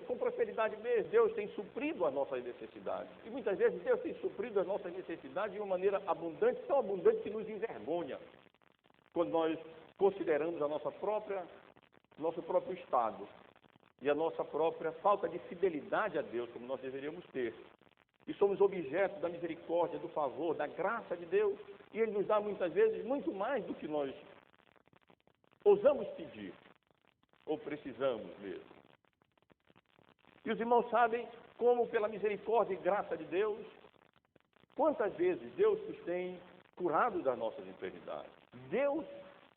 com prosperidade mesmo. Deus tem suprido as nossas necessidades. E muitas vezes Deus tem suprido as nossas necessidades de uma maneira abundante, tão abundante que nos envergonha quando nós consideramos nosso próprio estado e a nossa própria falta de fidelidade a Deus, como nós deveríamos ter. E somos objeto da misericórdia, do favor, da graça de Deus, e Ele nos dá muitas vezes muito mais do que nós ousamos pedir, ou precisamos mesmo. E os irmãos sabem como, pela misericórdia e graça de Deus, quantas vezes Deus nos tem curado das nossas enfermidades. Deus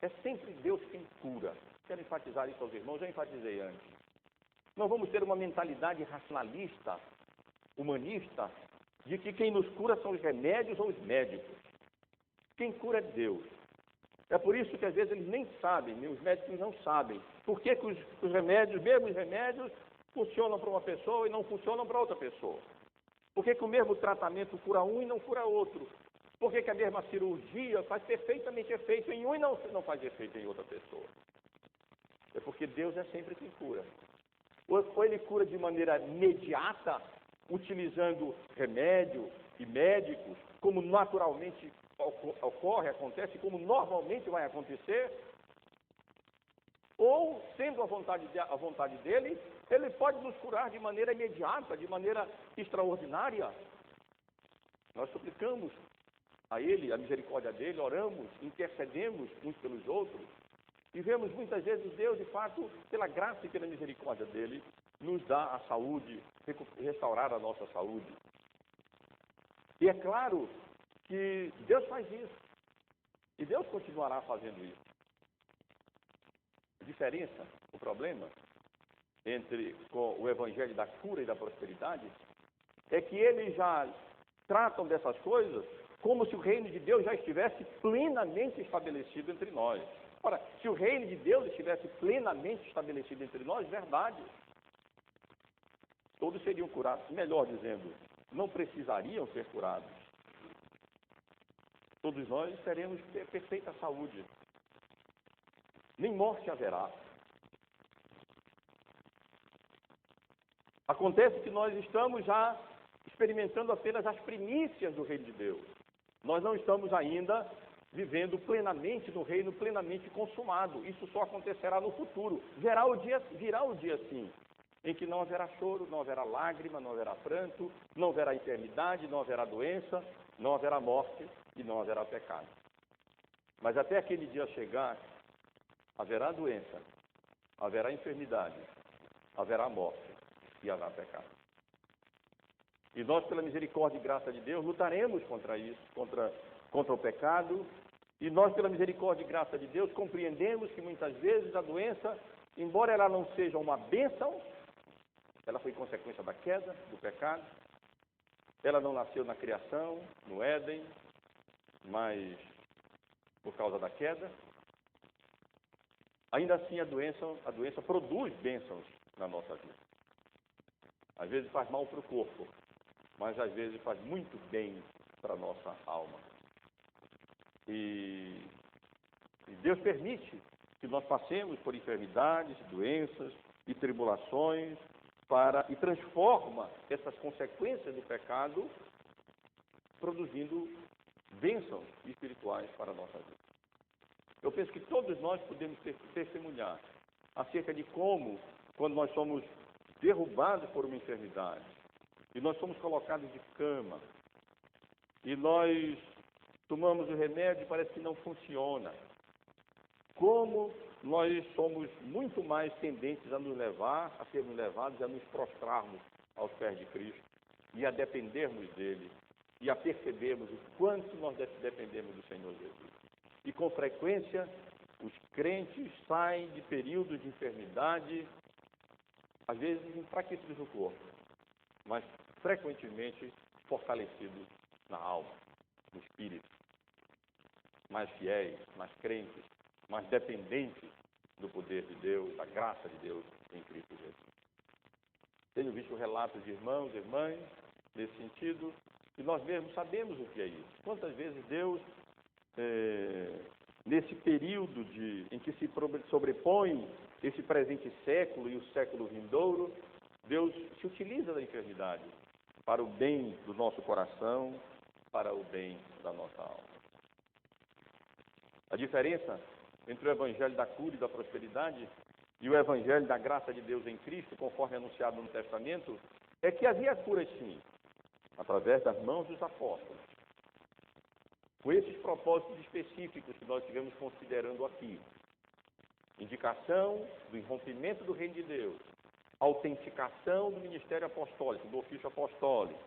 é sempre Deus quem cura. Quero enfatizar isso aos irmãos, já enfatizei antes. Não vamos ter uma mentalidade racionalista, humanista, de que quem nos cura são os remédios ou os médicos. Quem cura é Deus. É por isso que às vezes eles nem sabem, os médicos não sabem, por que os remédios, mesmo os remédios, funcionam para uma pessoa e não funcionam para outra pessoa. Por que o mesmo tratamento cura um e não cura outro? Por que a mesma cirurgia faz perfeitamente efeito em um e não faz efeito em outra pessoa? É porque Deus é sempre quem cura. Ou Ele cura de maneira imediata, utilizando remédio e médicos, como naturalmente acontece, como normalmente vai acontecer, ou, sendo a vontade dele, Ele pode nos curar de maneira imediata, de maneira extraordinária. Nós suplicamos a Ele, a misericórdia dEle, oramos, intercedemos uns pelos outros, e vemos muitas vezes Deus, de fato, pela graça e pela misericórdia dEle, nos dá a saúde, restaurar a nossa saúde. E é claro que Deus faz isso, e Deus continuará fazendo isso. A diferença, o problema, entre o evangelho da cura e da prosperidade, é que eles já tratam dessas coisas como se o reino de Deus já estivesse plenamente estabelecido entre nós. Ora, se o reino de Deus estivesse plenamente estabelecido entre nós, verdade, todos seriam curados. Melhor dizendo, não precisariam ser curados. Todos nós teremos perfeita saúde. Nem morte haverá. Acontece que nós estamos já experimentando apenas as primícias do reino de Deus. Nós não estamos ainda vivendo plenamente no reino, plenamente consumado. Isso só acontecerá no futuro. Virá o dia sim, em que não haverá choro, não haverá lágrima, não haverá pranto, não haverá enfermidade, não haverá doença, não haverá morte e não haverá pecado. Mas até aquele dia chegar, haverá doença, haverá enfermidade, haverá morte e haverá pecado. E nós, pela misericórdia e graça de Deus, lutaremos contra isso, contra o pecado. E nós, pela misericórdia e graça de Deus, compreendemos que muitas vezes a doença, embora ela não seja uma bênção, ela foi consequência da queda, do pecado. Ela não nasceu na criação, no Éden, mas por causa da queda. Ainda assim, a doença produz bênçãos na nossa vida. Às vezes faz mal para o corpo, mas às vezes faz muito bem para a nossa alma. E Deus permite que nós passemos por enfermidades, doenças e tribulações e transforma essas consequências do pecado produzindo bênçãos espirituais para a nossa vida. Eu penso que todos nós podemos testemunhar acerca de como, quando nós somos derrubados por uma enfermidade, e nós somos colocados de cama, e nós tomamos o remédio e parece que não funciona, como nós somos muito mais tendentes a sermos levados, a nos prostrarmos aos pés de Cristo, e a dependermos dele, e a percebermos o quanto nós dependemos do Senhor Jesus. E com frequência, os crentes saem de períodos de enfermidade, às vezes enfraquecidos no corpo, mas frequentemente fortalecidos na alma, no espírito, mais fiéis, mais crentes, mais dependentes do poder de Deus, da graça de Deus em Cristo Jesus. Tenho visto relatos de irmãos e irmãs nesse sentido, e nós mesmos sabemos o que é isso. Quantas vezes Deus, nesse período em que se sobrepõe esse presente século e o século vindouro, Deus se utiliza da enfermidade para o bem do nosso coração, para o bem da nossa alma. A diferença entre o evangelho da cura e da prosperidade e o evangelho da graça de Deus em Cristo, conforme anunciado no Testamento, é que havia cura sim, através das mãos dos apóstolos. Com esses propósitos específicos que nós estivemos considerando aqui. Indicação do irrompimento do reino de Deus, autenticação do ministério apostólico, do ofício apostólico,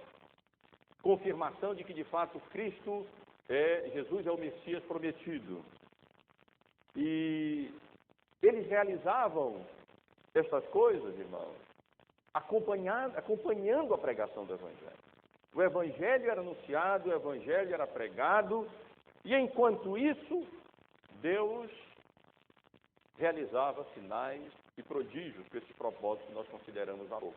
confirmação de que de fato Jesus é o Messias prometido. E eles realizavam essas coisas, irmãos, acompanhando a pregação do Evangelho. O Evangelho era anunciado, o Evangelho era pregado, e enquanto isso, Deus realizava sinais e prodígios com esses propósitos que nós consideramos há pouco.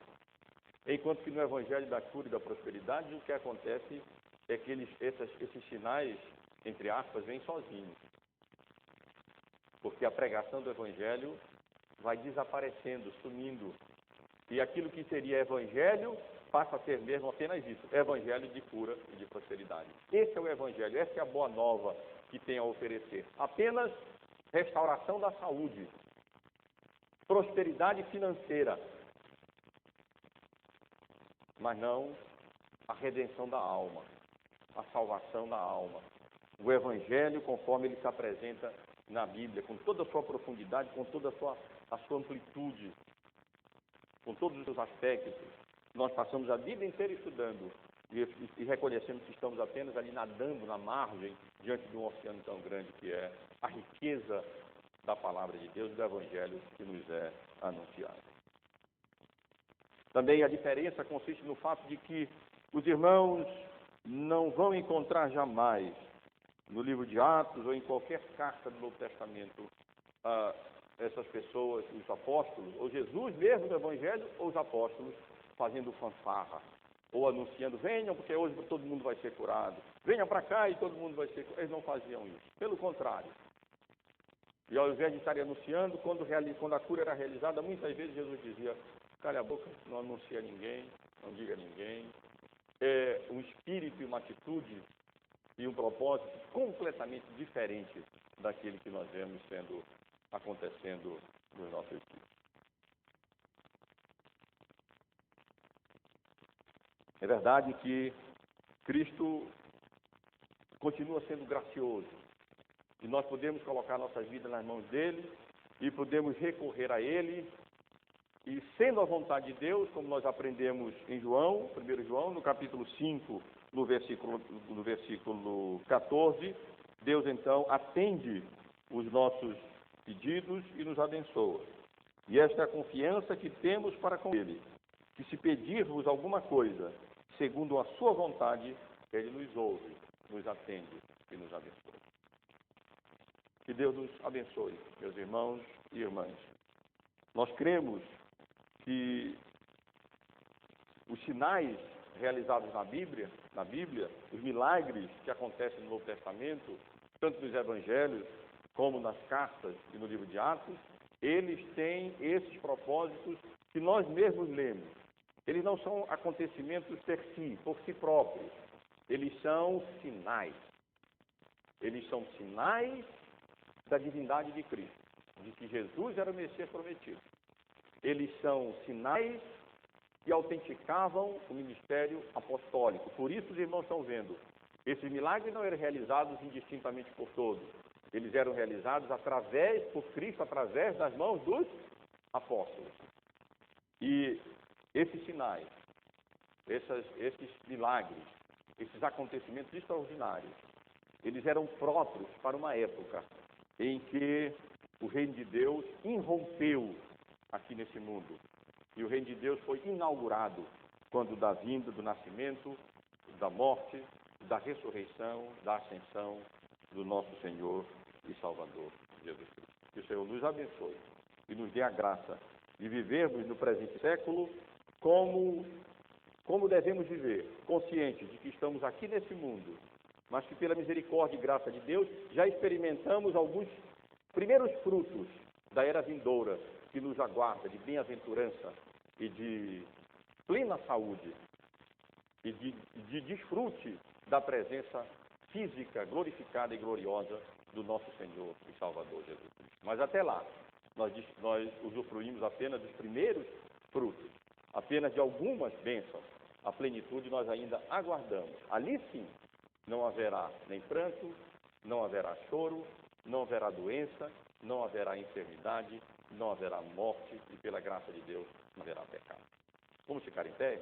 Enquanto que no Evangelho da cura e da prosperidade, o que acontece é que esses sinais, entre aspas, vêm sozinhos. Porque a pregação do Evangelho vai desaparecendo, sumindo. E aquilo que seria Evangelho passa a ser mesmo apenas isso, Evangelho de cura e de prosperidade. Esse é o Evangelho, essa é a boa nova que tem a oferecer. Apenas restauração da saúde, prosperidade financeira, mas não a redenção da alma, a salvação da alma. O Evangelho, conforme ele se apresenta na Bíblia, com toda a sua profundidade, com toda a sua amplitude, com todos os seus aspectos. Nós passamos a vida inteira estudando e reconhecendo que estamos apenas ali nadando na margem, diante de um oceano tão grande que é a riqueza da palavra de Deus, do Evangelho que nos é anunciado. Também a diferença consiste no fato de que os irmãos não vão encontrar jamais, no livro de Atos ou em qualquer carta do Novo Testamento, essas pessoas, os apóstolos, ou Jesus mesmo do Evangelho, ou os apóstolos, fazendo fanfarra, ou anunciando, venham porque hoje todo mundo vai ser curado, venham para cá e todo mundo vai ser curado. Eles não faziam isso, pelo contrário. E ao invés de estarem anunciando, quando a cura era realizada, muitas vezes Jesus dizia, cale a boca, não anuncia a ninguém, não diga a ninguém. É um espírito e uma atitude e um propósito completamente diferente daquele que nós vemos acontecendo nos nossos dias. É verdade que Cristo continua sendo gracioso e nós podemos colocar nossas vidas nas mãos dele e podemos recorrer a ele e sendo a vontade de Deus, como nós aprendemos em João, 1 João, no capítulo 5, no versículo 14, Deus então atende os nossos pedidos e nos abençoa. E esta é a confiança que temos para com ele, que se pedirmos alguma coisa, segundo a sua vontade, ele nos ouve, nos atende e nos abençoa. Que Deus nos abençoe, meus irmãos e irmãs. Nós cremos que os sinais realizados na Bíblia, os milagres que acontecem no Novo Testamento, tanto nos Evangelhos como nas cartas e no livro de Atos, eles têm esses propósitos que nós mesmos lemos. Eles não são acontecimentos por si próprios. Eles são sinais. Eles são sinais da divindade de Cristo, de que Jesus era o Messias prometido. Eles são sinais que autenticavam o ministério apostólico. Por isso os irmãos estão vendo, esses milagres não eram realizados indistintamente por todos. Eles eram realizados por Cristo, através das mãos dos apóstolos. E esses sinais, esses milagres, esses acontecimentos extraordinários, eles eram próprios para uma época em que o reino de Deus irrompeu aqui nesse mundo. E o reino de Deus foi inaugurado quando da vinda, do nascimento, da morte, da ressurreição, da ascensão do nosso Senhor e Salvador Jesus Cristo. Que o Senhor nos abençoe e nos dê a graça de vivermos no presente século como devemos viver, conscientes de que estamos aqui nesse mundo, mas que pela misericórdia e graça de Deus já experimentamos alguns primeiros frutos da era vindoura que nos aguarda de bem-aventurança e de plena saúde e de desfrute da presença física, glorificada e gloriosa do nosso Senhor e Salvador Jesus Cristo. Mas até lá, nós usufruímos apenas dos primeiros frutos, apenas de algumas bênçãos. A plenitude nós ainda aguardamos. Ali sim, não haverá nem pranto, não haverá choro, não haverá doença, não haverá enfermidade, não haverá morte e, pela graça de Deus, não haverá pecado. Vamos ficar em pé?